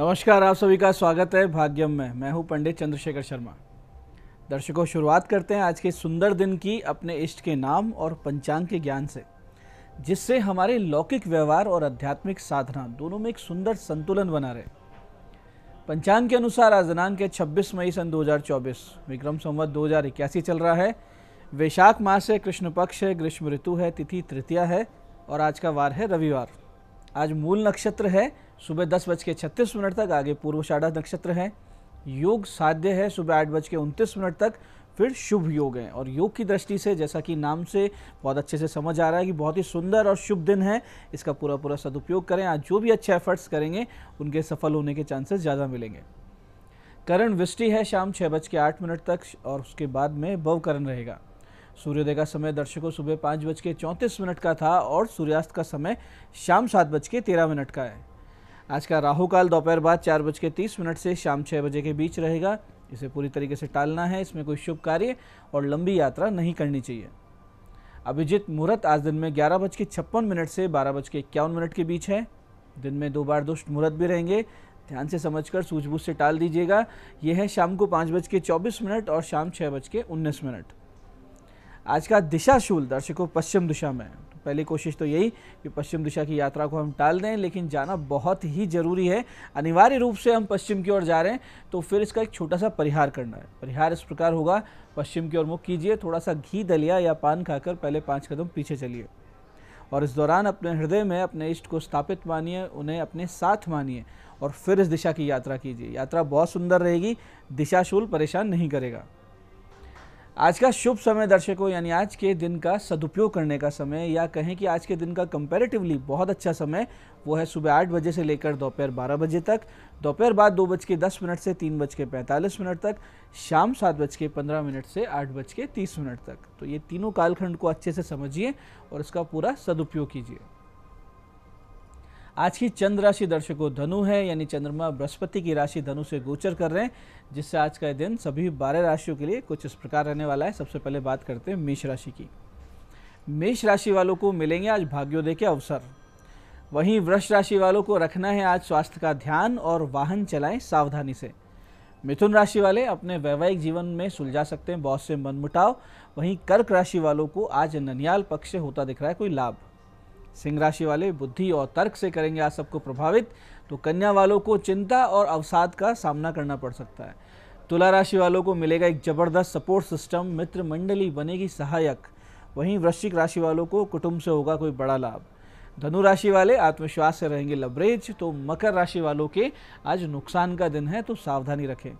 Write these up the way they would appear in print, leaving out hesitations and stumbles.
नमस्कार, आप सभी का स्वागत है भाग्यम में। मैं हूं पंडित चंद्रशेखर शर्मा। दर्शकों, शुरुआत करते हैं आज के सुंदर दिन की अपने इष्ट के नाम और पंचांग के ज्ञान से, जिससे हमारे लौकिक व्यवहार और आध्यात्मिक साधना दोनों में एक सुंदर संतुलन बना रहे। पंचांग के अनुसार आज दिनांक है 26 मई सन 2024, विक्रम संवत 2081 चल रहा है। वैशाख मास है, कृष्ण पक्ष है, ग्रीष्म ऋतु है, तिथि तृतीया है और आज का वार है रविवार। आज मूल नक्षत्र है सुबह 10:36 तक, आगे पूर्वाषाढ़ा नक्षत्र है। योग साध्य है सुबह 8:29 तक, फिर शुभ योग है। और योग की दृष्टि से, जैसा कि नाम से बहुत अच्छे से समझ आ रहा है कि बहुत ही सुंदर और शुभ दिन है, इसका पूरा सदुपयोग करें। आज जो भी अच्छे एफर्ट्स करेंगे उनके सफल होने के चांसेस ज़्यादा मिलेंगे। करण वृष्टि है शाम 6:08 तक और उसके बाद में भवकरण रहेगा। सूर्योदय का समय दर्शकों सुबह 5:34 का था और सूर्यास्त का समय शाम 7:13 का है। आज का राहु काल दोपहर बाद 4:30 से शाम 6 बजे के बीच रहेगा। इसे पूरी तरीके से टालना है, इसमें कोई शुभ कार्य और लंबी यात्रा नहीं करनी चाहिए। अभिजित मुहूर्त आज दिन में 11:56 से 12:51 के बीच है। दिन में 2 बार दुष्ट मुहूर्त भी रहेंगे, ध्यान से समझकर सूझबूझ से टाल दीजिएगा। यह है शाम को 5:24 और शाम 6:19। आज का दिशाशूल दर्शकों पश्चिम दिशा में। तो पहली कोशिश तो यही कि पश्चिम दिशा की यात्रा को हम टाल दें, लेकिन जाना बहुत ही जरूरी है। अनिवार्य रूप से हम पश्चिम की ओर जा रहे हैं तो फिर इसका एक छोटा सा परिहार करना है। परिहार इस प्रकार होगा, पश्चिम की ओर मुख कीजिए, थोड़ा सा घी, दलिया या पान खाकर पहले 5 कदम पीछे चलिए और इस दौरान अपने हृदय में अपने इष्ट को स्थापित मानिए, उन्हें अपने साथ मानिए और फिर इस दिशा की यात्रा कीजिए। यात्रा बहुत सुंदर रहेगी, दिशाशूल परेशान नहीं करेगा। आज का शुभ समय दर्शकों, यानी आज के दिन का सदुपयोग करने का समय, या कहें कि आज के दिन का कंपैरेटिवली बहुत अच्छा समय, वो है सुबह 8 बजे से लेकर दोपहर 12 बजे तक, दोपहर बाद 2:10 से 3:45 तक, शाम 7:15 से 8:30 तक। तो ये तीनों कालखंड को अच्छे से समझिए और इसका पूरा सदुपयोग कीजिए। आज की चंद्र राशि दर्शकों धनु है, यानी चंद्रमा बृहस्पति की राशि धनु से गोचर कर रहे हैं, जिससे आज का दिन सभी 12 राशियों के लिए कुछ इस प्रकार रहने वाला है। सबसे पहले बात करते हैं मेष राशि की। मेष राशि वालों को मिलेंगे आज भाग्योदय के अवसर। वहीं वृष राशि वालों को रखना है आज स्वास्थ्य का ध्यान और वाहन चलाएं सावधानी से। मिथुन राशि वाले अपने वैवाहिक जीवन में सुलझा सकते हैं बहुत से मनमुटाव। वहीं कर्क राशि वालों को आज ननियाल पक्ष से होता दिख रहा है कोई लाभ। सिंह राशि वाले बुद्धि और तर्क से करेंगे आज सबको प्रभावित। तो कन्या वालों को चिंता और अवसाद का सामना करना पड़ सकता है। तुला राशि वालों को मिलेगा एक जबरदस्त सपोर्ट सिस्टम, मित्र मंडली बनेगी सहायक। वहीं वृश्चिक राशि वालों को कुटुंब से होगा कोई बड़ा लाभ। धनु राशि वाले आत्मविश्वास से रहेंगे लबरेज। तो मकर राशि वालों के आज नुकसान का दिन है, तो सावधानी रखें।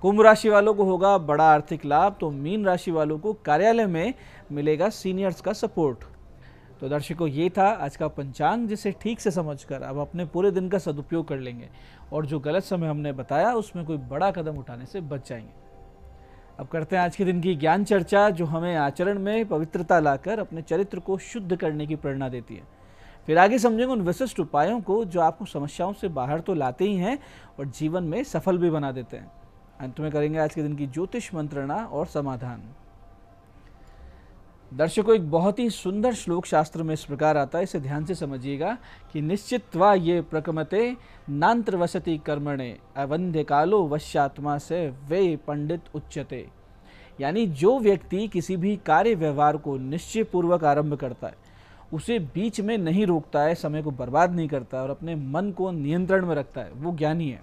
कुंभ राशि वालों को होगा बड़ा आर्थिक लाभ। तो मीन राशि वालों को कार्यालय में मिलेगा सीनियर्स का सपोर्ट। तो दर्शकों, ये था आज का पंचांग, जिसे ठीक से समझकर अब अपने पूरे दिन का सदुपयोग कर लेंगे और जो गलत समय हमने बताया उसमें कोई बड़ा कदम उठाने से बच जाएंगे। अब करते हैं आज के दिन की ज्ञान चर्चा, जो हमें आचरण में पवित्रता लाकर अपने चरित्र को शुद्ध करने की प्रेरणा देती है। फिर आगे समझेंगे उन विशिष्ट उपायों को जो आपको समस्याओं से बाहर तो लाते ही हैं और जीवन में सफल भी बना देते हैं। अंत में करेंगे आज के दिन की ज्योतिष मंत्रणा और समाधान। दर्शकों, एक बहुत ही सुंदर श्लोक शास्त्र में इस प्रकार आता है, इसे ध्यान से समझिएगा कि निश्चित्वा ये प्रकमते नांत्र वसति कर्मणे अवंध्य कालो वश्यात्मा से वे पंडित उच्यते। यानी जो व्यक्ति किसी भी कार्य व्यवहार को निश्चय पूर्वक आरंभ करता है, उसे बीच में नहीं रोकता है, समय को बर्बाद नहीं करता और अपने मन को नियंत्रण में रखता है, वो ज्ञानी है।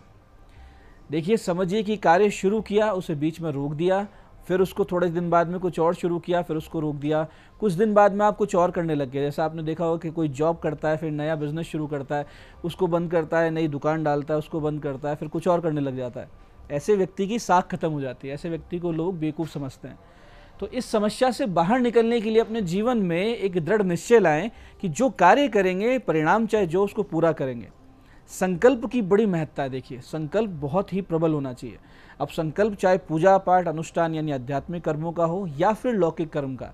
देखिए, समझिए कि कार्य शुरू किया, उसे बीच में रोक दिया, फिर उसको थोड़े दिन बाद में कुछ और शुरू किया, फिर उसको रोक दिया, कुछ दिन बाद में आप कुछ और करने लग गए। जैसा आपने देखा होगा कि कोई जॉब करता है, फिर नया बिजनेस शुरू करता है, उसको बंद करता है, नई दुकान डालता है, उसको बंद करता है, फिर कुछ और करने लग जाता है। ऐसे व्यक्ति की साख खत्म हो जाती है, ऐसे व्यक्ति को लोग बेवकूफ़ समझते हैं। तो इस समस्या से बाहर निकलने के लिए अपने जीवन में एक दृढ़ निश्चय लाएं कि जो कार्य करेंगे, परिणाम चाहे जो, उसको पूरा करेंगे। संकल्प की बड़ी महत्ता है। देखिए, संकल्प बहुत ही प्रबल होना चाहिए। अब संकल्प चाहे पूजा पाठ अनुष्ठान यानी आध्यात्मिक कर्मों का हो या फिर लौकिक कर्म का,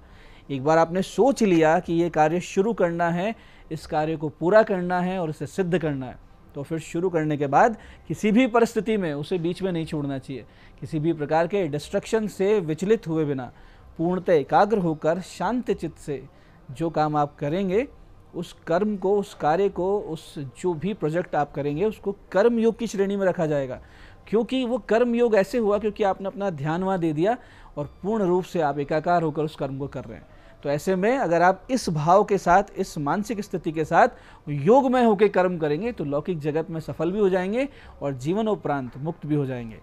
एक बार आपने सोच लिया कि ये कार्य शुरू करना है, इस कार्य को पूरा करना है और इसे सिद्ध करना है, तो फिर शुरू करने के बाद किसी भी परिस्थिति में उसे बीच में नहीं छोड़ना चाहिए। किसी भी प्रकार के डिस्ट्रक्शन से विचलित हुए बिना पूर्णतः एकाग्र होकर शांत चित्त से जो काम आप करेंगे उस कर्म को, उस कार्य को, उस जो भी प्रोजेक्ट आप करेंगे उसको कर्म योग की श्रेणी में रखा जाएगा, क्योंकि वो कर्म योग ऐसे हुआ क्योंकि आपने अपना ध्यान वहाँ दे दिया और पूर्ण रूप से आप एकाकार होकर उस कर्म को कर रहे हैं। तो ऐसे में अगर आप इस भाव के साथ, इस मानसिक स्थिति के साथ योगमय होकर कर्म करेंगे तो लौकिक जगत में सफल भी हो जाएंगे और जीवन उपरांत मुक्त भी हो जाएंगे।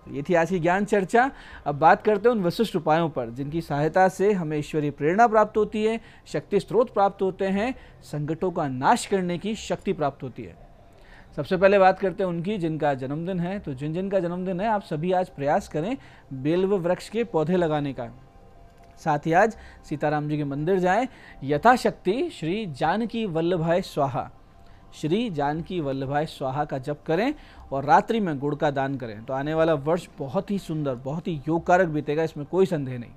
तो ये थी आज की ज्ञान चर्चा। अब बात करते हैं उन विशिष्ट उपायों पर जिनकी सहायता से हमें ईश्वरीय प्रेरणा प्राप्त होती है, शक्ति स्रोत प्राप्त होते हैं, संकटों का नाश करने की शक्ति प्राप्त होती है। सबसे पहले बात करते हैं उनकी जिनका जन्मदिन है। तो जिनका जन्मदिन है आप सभी आज प्रयास करें बेलव वृक्ष के पौधे लगाने का। साथ ही आज सीताराम जी के मंदिर जाएं, यथाशक्ति श्री जानकी वल्लभाय स्वाहा, श्री जानकी वल्लभाय स्वाहा का जप करें और रात्रि में गुड़ का दान करें। तो आने वाला वर्ष बहुत ही सुंदर, बहुत ही योगकारक बीतेगा, इसमें कोई संदेह नहीं।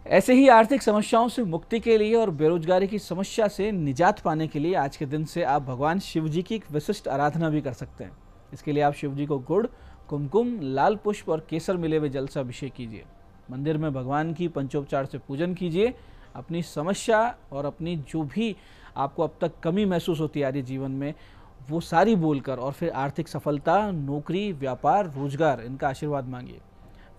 ऐसे ही आर्थिक समस्याओं से मुक्ति के लिए और बेरोजगारी की समस्या से निजात पाने के लिए आज के दिन से आप भगवान शिव जी की एक विशिष्ट आराधना भी कर सकते हैं। इसके लिए आप शिव जी को गुड़, कुमकुम, लाल पुष्प और केसर मिले हुए जल से अभिषेक कीजिए। मंदिर में भगवान की पंचोपचार से पूजन कीजिए। अपनी समस्या और अपनी जो भी आपको अब तक कमी महसूस होती आ रही जीवन में वो सारी बोलकर और फिर आर्थिक सफलता, नौकरी, व्यापार, रोजगार, इनका आशीर्वाद मांगिए।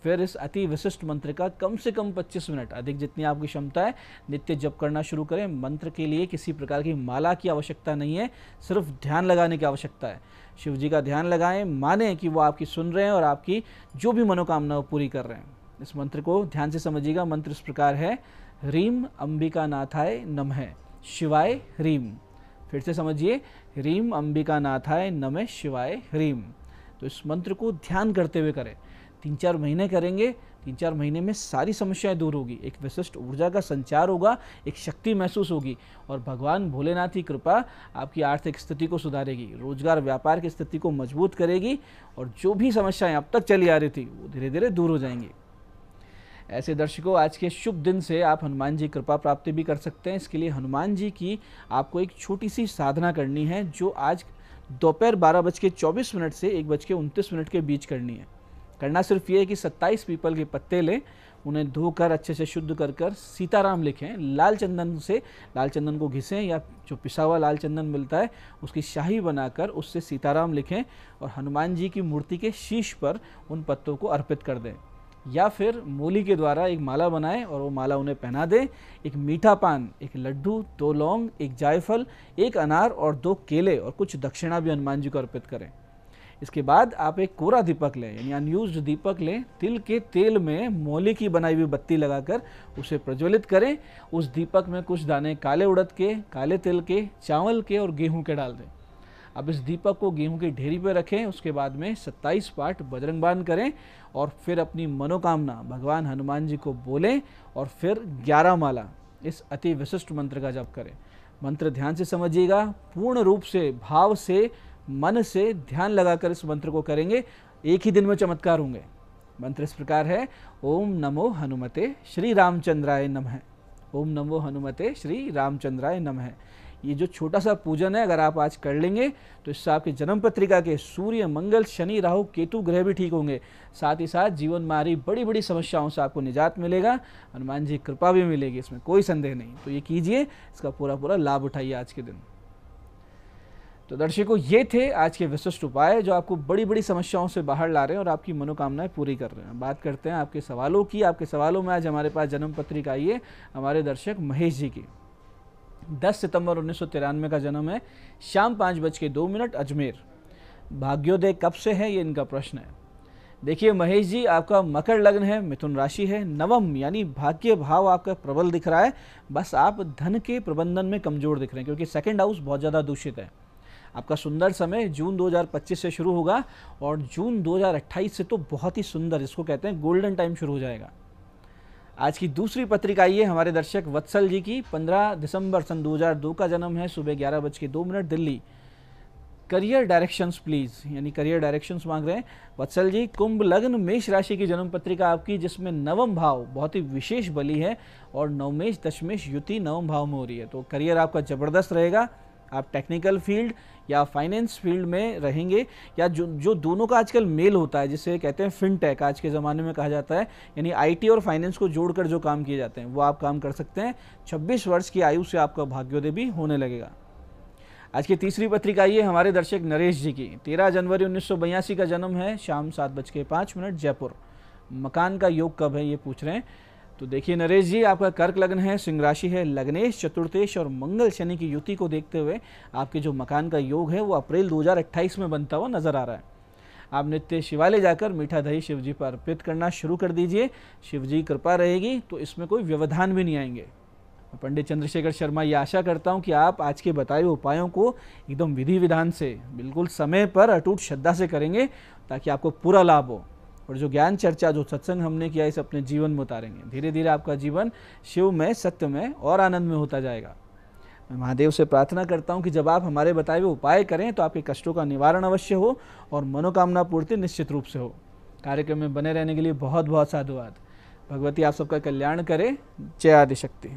फिर इस अति विशिष्ट मंत्र का कम से कम 25 मिनट, अधिक जितनी आपकी क्षमता है, नित्य जप करना शुरू करें। मंत्र के लिए किसी प्रकार की माला की आवश्यकता नहीं है, सिर्फ ध्यान लगाने की आवश्यकता है। शिव जी का ध्यान लगाएं, माने कि वो आपकी सुन रहे हैं और आपकी जो भी मनोकामना वो पूरी कर रहे हैं। इस मंत्र को ध्यान से समझिएगा। मंत्र इस प्रकार है, ह्रीम अंबिका नाथाय नमः शिवाय ह्रीम। फिर से समझिए, ह्रीम अंबिका नाथाय नमः शिवाय ह्रीम। तो इस मंत्र को ध्यान करते हुए करें। 3-4 महीने करेंगे, 3-4 महीने में सारी समस्याएं दूर होगी, एक विशिष्ट ऊर्जा का संचार होगा, एक शक्ति महसूस होगी और भगवान भोलेनाथ की कृपा आपकी आर्थिक स्थिति को सुधारेगी, रोजगार व्यापार की स्थिति को मजबूत करेगी और जो भी समस्याएं अब तक चली आ रही थी वो धीरे धीरे दूर हो जाएंगी। ऐसे दर्शकों, आज के शुभ दिन से आप हनुमान जी कृपा प्राप्ति भी कर सकते हैं। इसके लिए हनुमान जी की आपको एक छोटी सी साधना करनी है जो आज दोपहर 12:24 से 1:29 के बीच करनी है। करना सिर्फ ये है कि 27 पीपल के पत्ते लें, उन्हें धोकर अच्छे से शुद्ध कर सीताराम लिखें। लाल चंदन को घिसें या जो पिसा हुआ लाल चंदन मिलता है उसकी शाही बनाकर उससे सीताराम लिखें और हनुमान जी की मूर्ति के शीश पर उन पत्तों को अर्पित कर दें। या फिर मूली के द्वारा एक माला बनाएं और वो माला उन्हें पहना दें। एक मीठा पान, एक लड्डू, 2 लौंग, एक जायफल, 1 अनार और 2 केले और कुछ दक्षिणा भी हनुमान जी को अर्पित करें। इसके बाद आप एक कोरा दीपक लें, यानी अनयूज्ड दीपक लें। तिल के तेल में मोली की बनाई हुई बत्ती लगाकर उसे प्रज्वलित करें। उस दीपक में कुछ दाने काले उड़द के, काले तिल के, चावल के और गेहूं के डाल दें। अब इस दीपक को गेहूं की ढेरी पर रखें। उसके बाद में 27 पाठ बजरंग बाण करें और फिर अपनी मनोकामना भगवान हनुमान जी को बोलें और फिर 11 माला इस अति विशिष्ट मंत्र का जप करें। मंत्र ध्यान से समझिएगा, पूर्ण रूप से, भाव से, मन से ध्यान लगाकर इस मंत्र को करेंगे, एक ही दिन में चमत्कार होंगे। मंत्र इस प्रकार है, ओम नमो हनुमते श्री रामचंद्राय नमः। ओम नमो हनुमते श्री रामचंद्राय नमः। ये जो छोटा सा पूजन है अगर आप आज कर लेंगे तो इससे आपकी जन्म पत्रिका के सूर्य, मंगल, शनि, राहु, केतु ग्रह भी ठीक होंगे। साथ ही साथ जीवन में आ रही बड़ी बड़ी समस्याओं से आपको निजात मिलेगा, हनुमान जी की कृपा भी मिलेगी, इसमें कोई संदेह नहीं। तो ये कीजिए, इसका पूरा लाभ उठाइए आज के दिन। तो दर्शकों, ये थे आज के विशिष्ट उपाय जो आपको बड़ी बड़ी समस्याओं से बाहर ला रहे हैं और आपकी मनोकामनाएं पूरी कर रहे हैं। बात करते हैं आपके सवालों की। आपके सवालों में आज हमारे पास जन्म पत्रिका आई है हमारे दर्शक महेश जी की। 10 सितंबर 1993 का जन्म है, शाम 5:02 अजमेर। भाग्योदय कब से है, ये इनका प्रश्न है। देखिए महेश जी, आपका मकर लग्न है, मिथुन राशि है, नवम यानी भाग्य भाव आपका प्रबल दिख रहा है। बस आप धन के प्रबंधन में कमजोर दिख रहे हैं क्योंकि सेकंड हाउस बहुत ज़्यादा दूषित है। आपका सुंदर समय जून 2025 से शुरू होगा और जून 2028 से तो बहुत ही सुंदर, जिसको कहते हैं गोल्डन टाइम, शुरू हो जाएगा। आज की दूसरी पत्रिका ये हमारे दर्शक वत्सल जी की। 15 दिसंबर सन 2002 का जन्म है, सुबह 11:02 दिल्ली। करियर डायरेक्शंस प्लीज, यानी करियर डायरेक्शंस मांग रहे हैं वत्सल जी। कुंभ लग्न, मेष राशि की जन्म पत्रिका आपकी, जिसमें नवम भाव बहुत ही विशेष बली है और नवमेश दशमेश युति नवम भाव में हो रही है। तो करियर आपका जबरदस्त रहेगा। आप टेक्निकल फील्ड या फाइनेंस फील्ड में रहेंगे, या जो दोनों का आजकल मेल होता है, जिसे कहते हैं फिनटेक आज के ज़माने में कहा जाता है, यानी आईटी और फाइनेंस को जोड़कर जो काम किए जाते हैं वो आप काम कर सकते हैं। 26 वर्ष की आयु से आपका भाग्योदय भी होने लगेगा। आज की तीसरी पत्रिका ये हमारे दर्शक नरेश जी की, 13 जनवरी 1982 का जन्म है, शाम 7:05 जयपुर। मकान का योग कब है ये पूछ रहे हैं। तो देखिए नरेश जी, आपका कर्क लग्न है, सिंह राशि है, लग्नेश, चतुर्थेश और मंगल शनि की युति को देखते हुए आपके जो मकान का योग है वो अप्रैल 2028 में बनता हुआ नजर आ रहा है। आप नित्य शिवालय जाकर मीठा दही शिव जी पर अर्पित करना शुरू कर दीजिए। शिव जी कृपा रहेगी तो इसमें कोई व्यवधान भी नहीं आएंगे। पंडित चंद्रशेखर शर्मा ये आशा करता हूँ कि आप आज के बताए हुए उपायों को एकदम विधि विधान से, बिल्कुल समय पर, अटूट श्रद्धा से करेंगे ताकि आपको पूरा लाभ हो, और जो ज्ञान चर्चा, जो सत्संग हमने किया, इसे अपने जीवन में उतारेंगे। धीरे धीरे आपका जीवन शिव में, सत्य में और आनंद में होता जाएगा। मैं महादेव से प्रार्थना करता हूँ कि जब आप हमारे बताए हुए उपाय करें तो आपके कष्टों का निवारण अवश्य हो और मनोकामना पूर्ति निश्चित रूप से हो। कार्यक्रम में बने रहने के लिए बहुत बहुत साधुवाद। भगवती आप सबका कल्याण करे। जय आदिशक्ति।